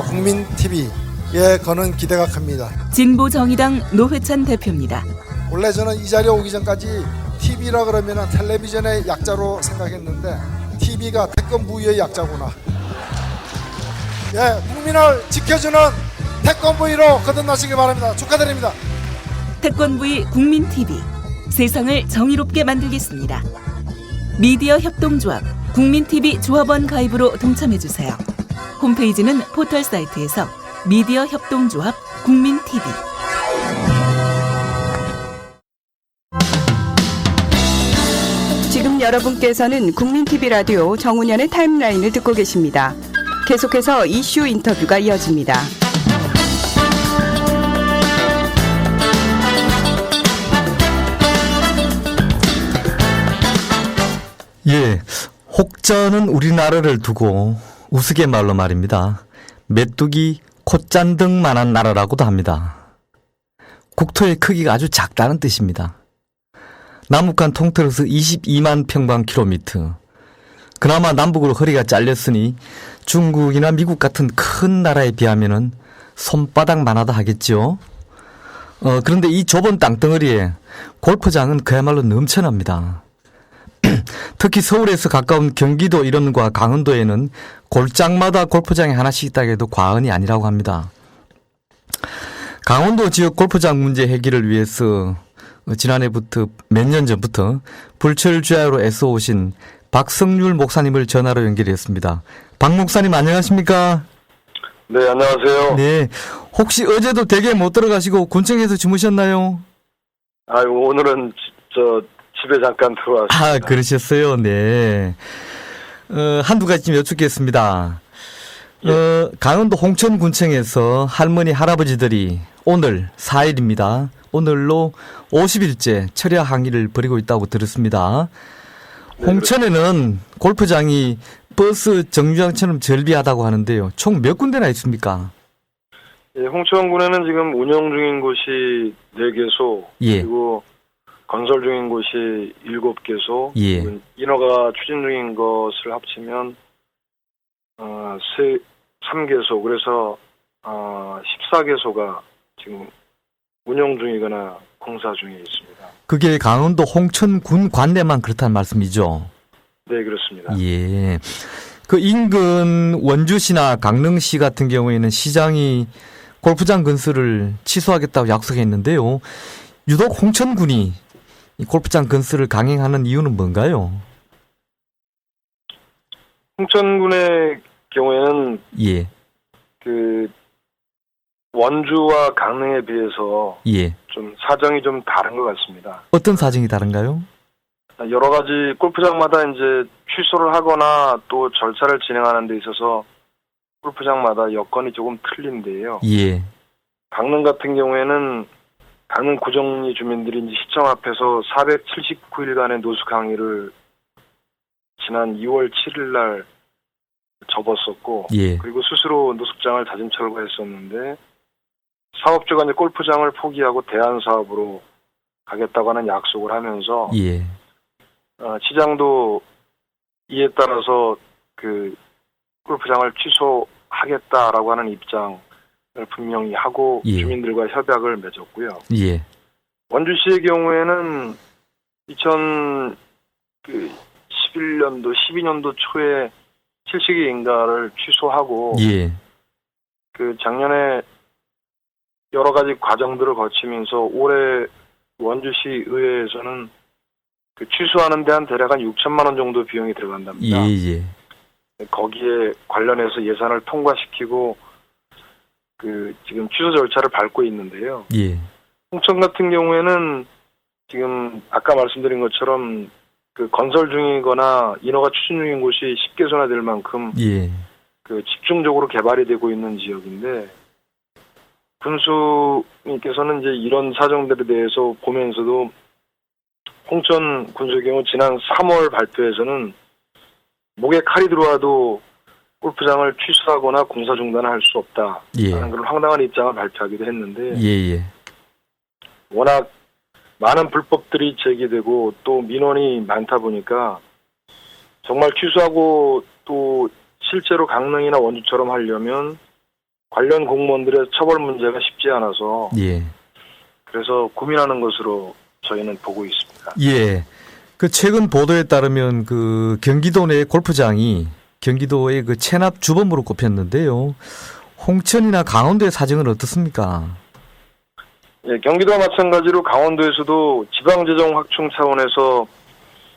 국민 TV에 거는 기대가 큽니다. 진보정의당 노회찬 대표입니다. 원래 저는 이 자리에 오기 전까지 TV라 그러면 텔레비전의 약자로 생각했는데 TV가 태권부의 약자구나. 예, 국민을 지켜주는 태권부의로 거듭나시길 바랍니다. 축하드립니다. 태권부의 국민TV, 세상을 정의롭게 만들겠습니다. 미디어 협동조합 국민TV 조합원 가입으로 동참해주세요. 홈페이지는 포털 사이트에서 미디어 협동조합 국민TV. 지금 여러분께서는 국민TV 라디오 정운현의 타임라인을 듣고 계십니다. 계속해서 이슈 인터뷰가 이어집니다. 예, 혹자는 우리나라를 두고 우스갯말로 말입니다. 메뚜기 콧잔등만한 나라라고도 합니다. 국토의 크기가 아주 작다는 뜻입니다. 남북한 통틀어서 22만 평방킬로미터. 그나마 남북으로 허리가 잘렸으니 중국이나 미국 같은 큰 나라에 비하면은 손바닥만하다 하겠죠. 그런데 이 좁은 땅덩어리에 골프장은 그야말로 넘쳐납니다. 특히 서울에서 가까운 경기도 일원과 강원도에는 골장마다 골프장이 하나씩 있다고 해도 과언이 아니라고 합니다. 강원도 지역 골프장 문제 해결을 위해서 지난해부터 몇 년 전부터 불철주야로 애써오신 박성률 목사님을 전화로 연결했습니다. 박 목사님 안녕하십니까? 네, 안녕하세요. 네, 혹시 어제도 댁에 못 들어가시고 군청에서 주무셨나요? 오늘은 집에 잠깐 들어왔습니다. 그러셨어요. 네. 한두 가지 좀 여쭙겠습니다. 강원도 홍천군청에서 할머니, 할아버지들이 오늘 4일입니다. 오늘로 50일째 철야 항의를 벌이고 있다고 들었습니다. 네, 홍천에는 골프장이 버스 정류장처럼 절비하다고 하는데요. 총 몇 군데나 있습니까? 예, 홍천군에는 지금 운영 중인 곳이 4개소, 예. 그리고 건설 중인 곳이 7개소, 예. 인허가 추진 중인 것을 합치면 3개소, 그래서 14개소가 지금 운영 중이거나 공사 중에 있습니다. 그게 강원도 홍천군 관내만 그렇다는 말씀이죠? 네, 그렇습니다. 예. 그 인근 원주시나 강릉시 같은 경우에는 시장이 골프장 건설을 취소하겠다고 약속했는데요. 유독 홍천군이 이 골프장 건설을 강행하는 이유는 뭔가요? 홍천군의 경우에는 예. 원주와 강릉에 비해서 예. 좀 사정이 좀 다른 것 같습니다. 어떤 사정이 다른가요? 여러 가지 골프장마다 이제 취소를 하거나 또 절차를 진행하는 데 있어서 골프장마다 여건이 조금 틀린데요. 예. 강릉 같은 경우에는 강릉 구정리 주민들이 이제 시청 앞에서 479일간의 노숙 항의를 지난 2월 7일 날 접었었고, 예. 그리고 스스로 노숙장을 자진 철거했었는데 사업주가 이제 골프장을 포기하고 대안 사업으로 가겠다고 하는 약속을 하면서 예. 시장도 이에 따라서 그 골프장을 취소하겠다라고 하는 입장을 분명히 하고 예. 주민들과 협약을 맺었고요. 예. 원주시의 경우에는 2011년도, 12년도 초에 칠식이 인가를 취소하고 예. 그 작년에 여러 가지 과정들을 거치면서 올해 원주시 의회에서는 그 취소하는 데 한 대략 한 6천만 원 정도 비용이 들어간답니다. 예. 거기에 관련해서 예산을 통과시키고 그 지금 취소 절차를 밟고 있는데요. 예. 홍천 같은 경우에는 지금 아까 말씀드린 것처럼 그 건설 중이거나 인허가 추진 중인 곳이 10개소나 될 만큼 예. 그 집중적으로 개발이 되고 있는 지역인데 군수님께서는 이제 이런 사정들에 대해서 보면서도 홍천 군수의 경우 지난 3월 발표에서는 목에 칼이 들어와도 골프장을 취소하거나 공사 중단을 할 수 없다. 예. 라는 그런 황당한 입장을 발표하기도 했는데 예. 워낙 많은 불법들이 제기되고 또 민원이 많다 보니까 정말 취소하고 또 실제로 강릉이나 원주처럼 하려면 관련 공무원들의 처벌 문제가 쉽지 않아서 예. 그래서 고민하는 것으로 저희는 보고 있습니다. 예. 그 최근 보도에 따르면 그 경기도 내 골프장이 경기도의 그 체납 주범으로 꼽혔는데요. 홍천이나 강원도의 사정은 어떻습니까? 예, 경기도와 마찬가지로 강원도에서도 지방재정 확충 차원에서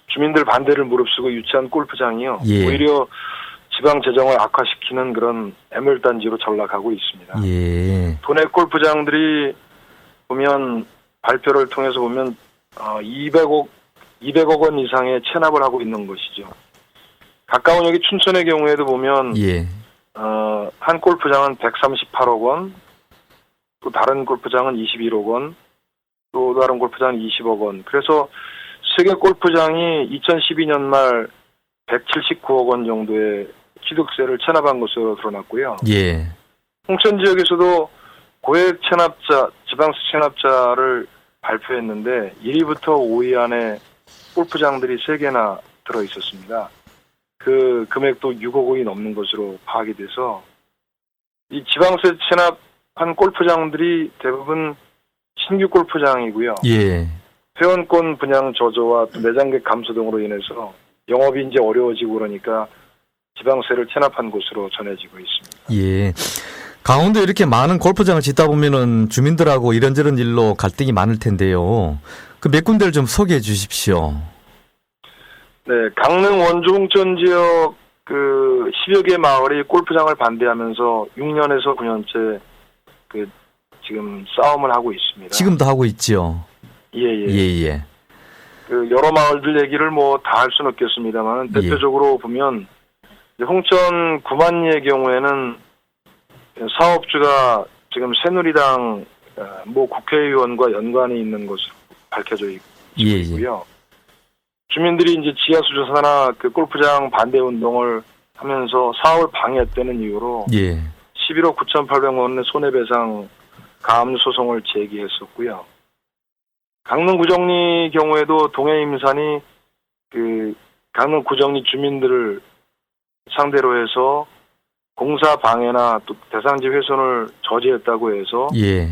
주민들 반대를 무릅쓰고 유치한 골프장이요. 예. 오히려 지방재정을 악화시키는 그런 애물단지로 전락하고 있습니다. 예. 도내 골프장들이 보면 발표를 통해서 보면 200억 원 이상의 체납을 하고 있는 것이죠. 가까운 여기 춘천의 경우에도 보면 예. 한 골프장은 138억 원, 또 다른 골프장은 21억 원, 또 다른 골프장은 20억 원. 그래서 세계 골프장이 2012년 말 179억 원 정도의 취득세를 체납한 것으로 드러났고요. 예. 홍천 지역에서도 고액 체납자, 지방세 체납자를 발표했는데 1위부터 5위 안에 골프장들이 3개나 들어 있었습니다. 그 금액도 6억 원이 넘는 것으로 파악이 돼서 이 지방세 체납한 골프장들이 대부분 신규 골프장이고요. 예. 회원권 분양 저조와 또 매장객 감소 등으로 인해서 영업이 이제 어려워지고 그러니까 지방세를 체납한 것으로 전해지고 있습니다. 예. 강원도에 이렇게 많은 골프장을 짓다 보면은 주민들하고 이런저런 일로 갈등이 많을 텐데요. 그 몇 군데를 좀 소개해 주십시오. 네, 강릉 원주 홍천 지역 그 10여 개 마을이 골프장을 반대하면서 6년에서 9년째 그 지금 싸움을 하고 있습니다. 지금도 하고 있죠. 예. 예. 그 여러 마을들 얘기를 뭐 다 할 수는 없겠습니다만 대표적으로 보면 홍천 구만리의 경우에는 사업주가 지금 새누리당 모 국회의원과 연관이 있는 것으로 밝혀져 있고요. 주민들이 이제 지하수 조사나 그 골프장 반대 운동을 하면서 사업을 방해했다는 이유로 예. 11억 9,800만 원의 손해배상 가압류 소송을 제기했었고요. 강릉 구정리 경우에도 동해임산이 그 강릉 구정리 주민들을 상대로 해서 공사 방해나 또 대상지 훼손을 저지했다고 해서 예.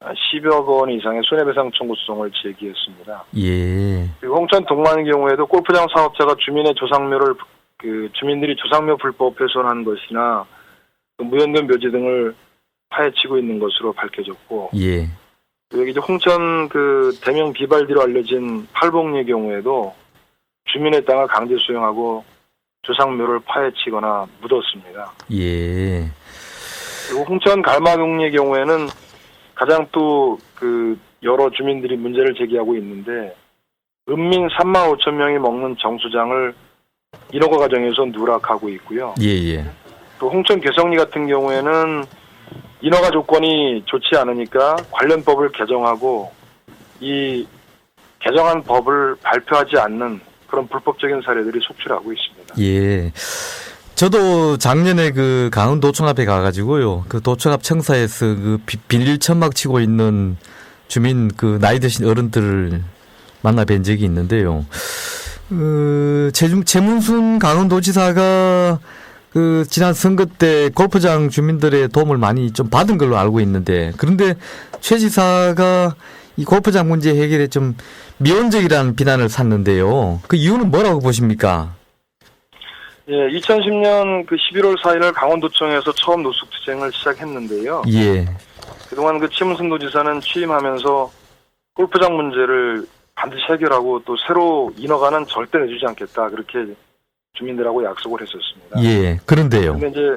10억 원 이상의 손해배상 청구 소송을 제기했습니다. 예. 그리고 홍천 동만의 경우에도 골프장 사업자가 주민의 조상묘를 주민들이 조상묘 불법 훼손한 것이나 무연된 묘지 등을 파헤치고 있는 것으로 밝혀졌고, 예. 여기 이제 홍천 그 대명 비발디로 알려진 팔봉리의 경우에도 주민의 땅을 강제 수용하고 조상묘를 파헤치거나 묻었습니다. 예. 그리고 홍천 갈마동리의 경우에는 가장 또 그 여러 주민들이 문제를 제기하고 있는데 은민 3만 5천 명이 먹는 정수장을 인허가 과정에서 누락하고 있고요. 예. 또 홍천 개성리 같은 경우에는 인허가 조건이 좋지 않으니까 관련 법을 개정하고 이 개정한 법을 발표하지 않는 그런 불법적인 사례들이 속출하고 있습니다. 예. 저도 작년에 그 강원도청 앞에 가가지고요. 그 도청 앞 청사에서 그 비닐 천막 치고 있는 주민 그 나이 드신 어른들을 만나 뵌 적이 있는데요. 최문순 강원도지사가 그 지난 선거 때 골프장 주민들의 도움을 많이 좀 받은 걸로 알고 있는데, 그런데 최 지사가 이 골프장 문제 해결에 좀 미온적이라는 비난을 샀는데요. 그 이유는 뭐라고 보십니까? 예, 2010년 그 11월 4일 강원도청에서 처음 노숙투쟁을 시작했는데요. 예. 그동안 그 최문순 도지사는 취임하면서 골프장 문제를 반드시 해결하고 또 새로 인허가는 절대 내주지 않겠다, 그렇게 주민들하고 약속을 했었습니다. 예. 그런데요. 근데 이제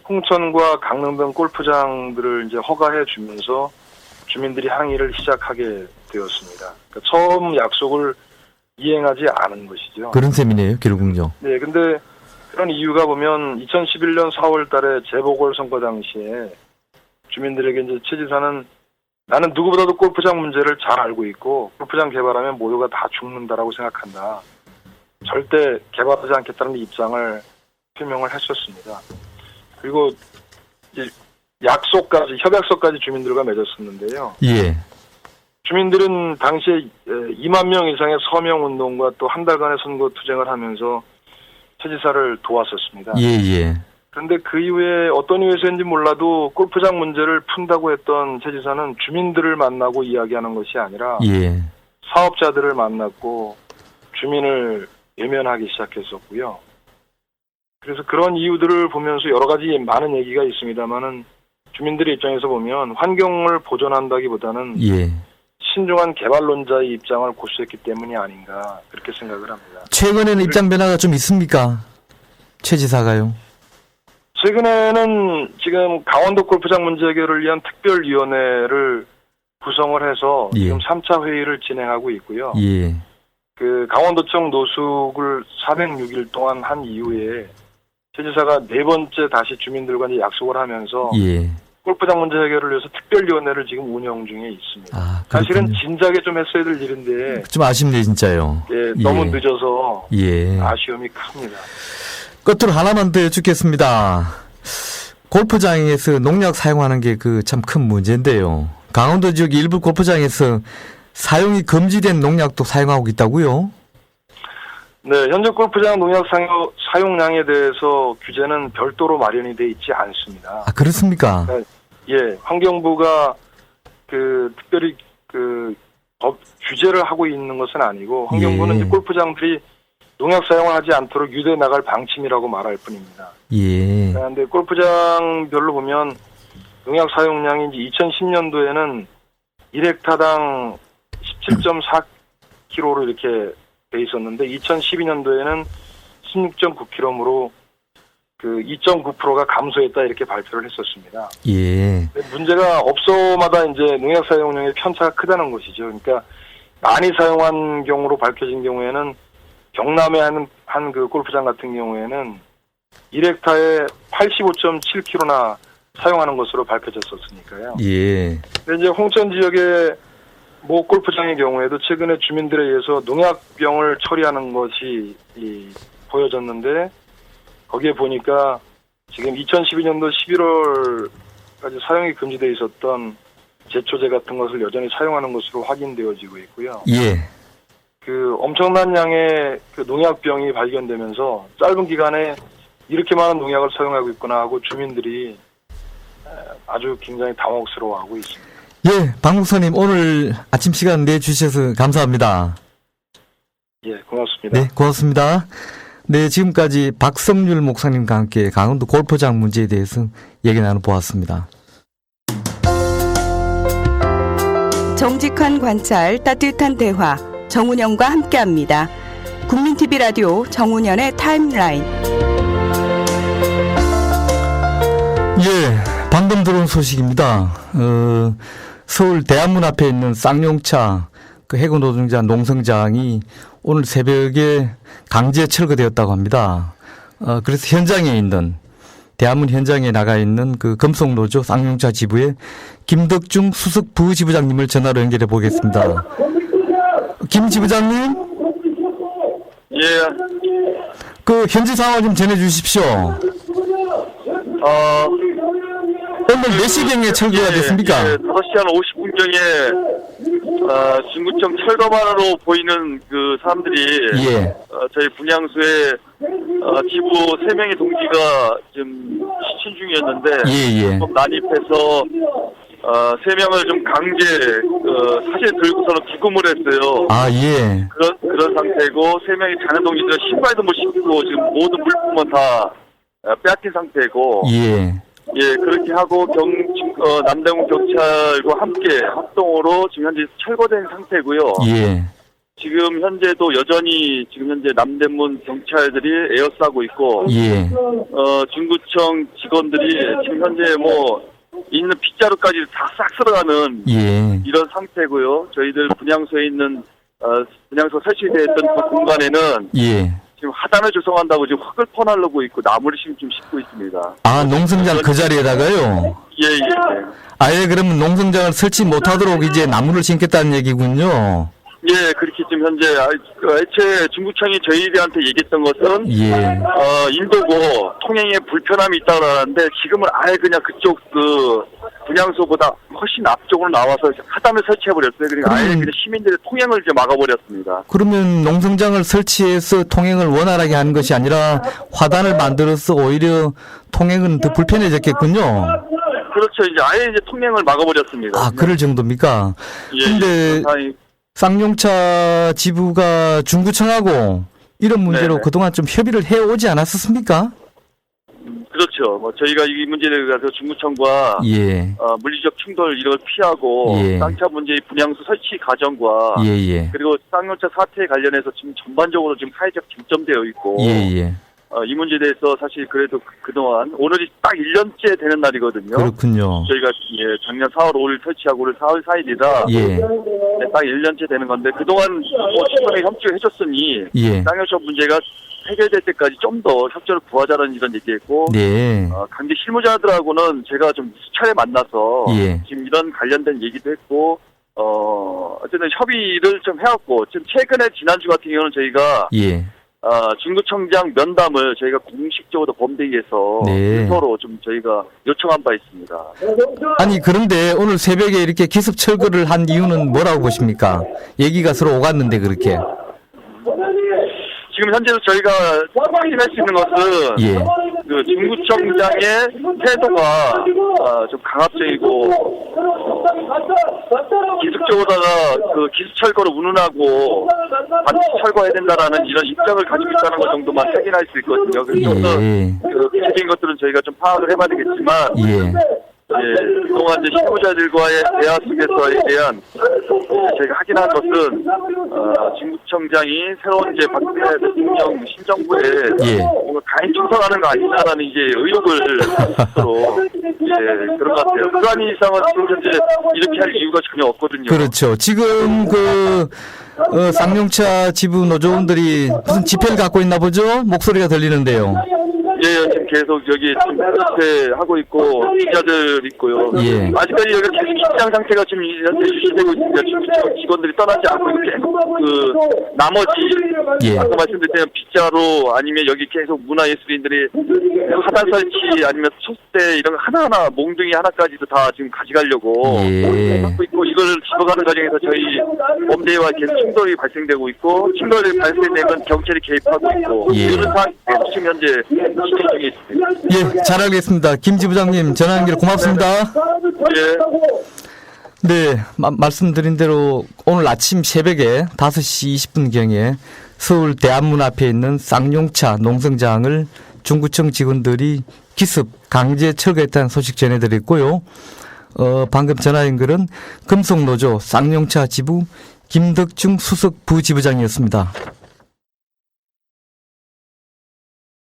홍천과 강릉 등 골프장들을 이제 허가해 주면서 주민들이 항의를 시작하게 되었습니다. 그러니까 처음 약속을 이행하지 않은 것이죠. 그런 셈이네요, 결국은요. 네, 근데 그런 이유가 보면 2011년 4월 달에 재보궐선거 당시에 주민들에게 이제 최 지사는 나는 누구보다도 골프장 문제를 잘 알고 있고 골프장 개발하면 모두가 다 죽는다라고 생각한다. 절대 개발하지 않겠다는 입장을 표명을 했었습니다. 그리고 이제 협약서까지 주민들과 맺었었는데요. 예. 주민들은 당시에 2만 명 이상의 서명운동과 또 한 달간의 선거 투쟁을 하면서 최 지사를 도왔었습니다. 예. 그런데 그 이후에 어떤 이유에서인지 몰라도 골프장 문제를 푼다고 했던 최 지사는 주민들을 만나고 이야기하는 것이 아니라 예. 사업자들을 만났고 주민을 외면하기 시작했었고요. 그래서 그런 이유들을 보면서 여러 가지 많은 얘기가 있습니다만은 주민들의 입장에서 보면 환경을 보존한다기보다는 예. 신중한 개발론자의 입장을 고수했기 때문이 아닌가 그렇게 생각을 합니다. 최근에는 입장 변화가 좀 있습니까? 최 지사가요? 최근에는 지금 강원도 골프장 문제 해결을 위한 특별위원회를 구성을 해서 예. 지금 3차 회의를 진행하고 있고요. 예. 그 강원도청 노숙을 406일 동안 한 이후에 최 지사가 네 번째 다시 주민들과 이제 약속을 하면서 예. 골프장 문제 해결을 위해서 특별위원회를 지금 운영 중에 있습니다. 아, 사실은 그렇군요. 진작에 좀 했어야 될 일인데 좀 아쉽네 진짜요. 예, 너무 늦어서 예. 아쉬움이 큽니다. 끝으로 하나만 더 여쭙겠습니다. 골프장에서 농약 사용하는 게 그 참 큰 문제인데요. 강원도 지역 일부 골프장에서 사용이 금지된 농약도 사용하고 있다고요? 네, 현재 골프장 농약 사용량에 대해서 규제는 별도로 마련이 돼 있지 않습니다. 아, 그렇습니까? 예, 환경부가 특별히 법 규제를 하고 있는 것은 아니고 환경부는 예. 이제 골프장들이 농약 사용을 하지 않도록 유도해 나갈 방침이라고 말할 뿐입니다. 예. 그런데 골프장별로 보면 농약 사용량이 이제 2010년도에는 1헥타당 17.4kg로 이렇게 돼 있었는데 2012년도에는 16.9kg으로 2.9%가 감소했다 이렇게 발표를 했었습니다. 예. 문제가 업소마다 이제 농약 사용량의 편차가 크다는 것이죠. 그러니까 많이 사용한 경우로 밝혀진 경우에는 경남의 한 그 골프장 같은 경우에는 1헥타에 85.7kg나 사용하는 것으로 밝혀졌었으니까요. 예. 근데 이제 홍천 지역의 모 골프장의 경우에도 최근에 주민들에 의해서 농약병을 처리하는 것이 보여졌는데 거기에 보니까 지금 2012년도 11월까지 사용이 금지되어 있었던 제초제 같은 것을 여전히 사용하는 것으로 확인되어지고 있고요. 예. 엄청난 양의 농약병이 발견되면서 짧은 기간에 이렇게 많은 농약을 사용하고 있구나 하고 주민들이 아주 굉장히 당혹스러워하고 있습니다. 예, 박 목사님 오늘 아침 시간 내주셔서 감사합니다. 예, 고맙습니다. 네, 고맙습니다. 네, 지금까지 박성률 목사님과 함께 강원도 골프장 문제에 대해서 얘기 나눠보았습니다. 정직한 관찰, 따뜻한 대화, 정운영과 함께합니다. 국민TV 라디오 정운영의 타임라인. 예, 방금 들어온 소식입니다. 서울 대한문 앞에 있는 쌍용차 해고 노동자 농성장이 오늘 새벽에 강제 철거되었다고 합니다. 그래서 현장에 있는 대한문 현장에 나가 있는 금속노조 쌍용차 지부의 김덕중 수석 부지부장님을 전화로 연결해 보겠습니다. 김 지부장님? 예. 현지 상황 좀 전해 주십시오. 오늘 몇 시경에 철거가 됐습니까? 예, 5시 한 50분경에 진구청 철거만으로 보이는 사람들이 예. 저희 분향소에 지부 3명의 동지가 지금 시신 중이었는데 예. 난입해서 3명을 좀 강제 사실 들고서는 기금을 했어요. 아, 예. 그런 상태고 3명의 자녀 동지들은 신발도 못 신고 지금 모든 물품은 다 빼앗긴 상태고 예, 그렇게 하고 남대문 경찰과 함께 합동으로 지금 현재 철거된 상태고요. 예. 지금 현재도 여전히 지금 현재 남대문 경찰들이 에어싸고 있고, 예. 중구청 직원들이 지금 현재 있는 빗자루까지 다 싹 쓸어가는 예. 이런 상태고요. 저희들 분향소에 있는 분향소 설치되어 있던 그 공간에는 예. 지금 하단을 조성한다고 지금 흙을 퍼나르고 있고 나무를 좀 심고 있습니다. 아, 농성장 그 자리에다가요? 예. 아예 그러면 농성장을 설치 못하도록 이제 나무를 심겠다는 얘기군요. 예, 그렇게 지금 현재 애초에 중구청이 저희들한테 얘기했던 것은 예. 인도고 통행에 불편함이 있다고 하는데 지금은 아예 그냥 그쪽 분향소보다 훨씬 앞쪽으로 나와서 하단을 설치해버렸어요. 그러니까 아예 그냥 시민들의 통행을 이제 막아버렸습니다. 그러면 농성장을 설치해서 통행을 원활하게 하는 것이 아니라 화단을 만들어서 오히려 통행은 더 불편해졌겠군요. 그렇죠. 이제 아예 이제 통행을 막아버렸습니다. 아, 그럴 정도입니까? 근데 쌍용차 지부가 중구청하고 이런 문제로 네네. 그동안 좀 협의를 해오지 않았었습니까? 그렇죠. 뭐 저희가 이 문제에 대해서 중구청과 예. 물리적 충돌 이런 걸 피하고 예. 쌍차 문제의 분향소 설치 과정과 예. 그리고 쌍용차 사태에 관련해서 지금 전반적으로 지금 사회적 쟁점되어 있고 예. 이 문제에 대해서 사실 그래도 그동안 오늘이 딱 1년째 되는 날이거든요. 그렇군요. 저희가 작년 4월 5일 설치하고 오늘 4월 4일이라 예. 딱 1년째 되는 건데 그동안 충분히 협조해 줬으니 예. 쌍용차 문제가 해결될 때까지 좀 더 협조를 구하자는 이런 얘기했고 네. 강제 실무자들하고는 제가 좀 수차례 만나서 예. 지금 이런 관련된 얘기도 했고 어쨌든 협의를 좀 해왔고 지금 최근에 지난주 같은 경우는 저희가 예. 중구청장 면담을 저희가 공식적으로 범대위에서 네. 서로 좀 저희가 요청한 바 있습니다. 아니 그런데 오늘 새벽에 이렇게 기습 철거를 한 이유는 뭐라고 보십니까? 얘기가 서로 오갔는데 그렇게. 지금 현재로 저희가 확인할 수 있는 것은 예. 그 중구청장의 태도가 좀 강압적이고 기습적으로다가 그 기습 철거를 운운하고 반드시 철거해야 된다라는 이런 입장을 가지고 있다는 것 정도만 확인할 수 있거든요. 그래서 예. 그 구체적인 것들은 저희가 좀 파악을 해봐야 되겠지만 예. 그동안 이제 실무자들과의 대화 속에서에 대한 저희가 확인한 것은 중구청장이 새로운 이제 박근혜 대통령 신정부에 뭔가 가인 충성하는 거 아니냐라는 이제 의혹을 스스로 그런 것 같아요. 그러한 이상은 지금 현재 이렇게 할 이유가 전혀 없거든요. 그렇죠. 지금 쌍용차 지부 노조원들이 무슨 집회를 갖고 있나 보죠? 목소리가 들리는데요. 예, 지금 계속 여기 지금 하고 있고 기자들 있고요. 예. 아직까지 여기 계속 긴장 상태가 지금 현재 유지되고 있습니다. 지금 직원들이 떠나지 않고 계속 그 나머지 아까 말씀드렸던 빗자루 아니면 여기 계속 문화예술인들이 하단 설치 아니면 촛대 이런 거 하나하나 몽둥이 하나까지도 다 지금 가져가려고 하고 있고 이걸 집어가는 과정에서 저희 범대와 계속 충돌이 발생되고 있고 충돌이 발생되면 경찰이 개입하고 있고 이런 상황에서 지금 현재 예, 잘 알겠습니다. 김 지부장님 전화 연결 고맙습니다. 예. 네, 말씀드린 대로 오늘 아침 새벽에 5시 20분경에 서울 대한문 앞에 있는 쌍용차 농성장을 중구청 직원들이 기습 강제 철거했다는 소식 전해드렸고요. 방금 전화 연결은 금속노조 쌍용차 지부 김덕중 수석 부지부장이었습니다.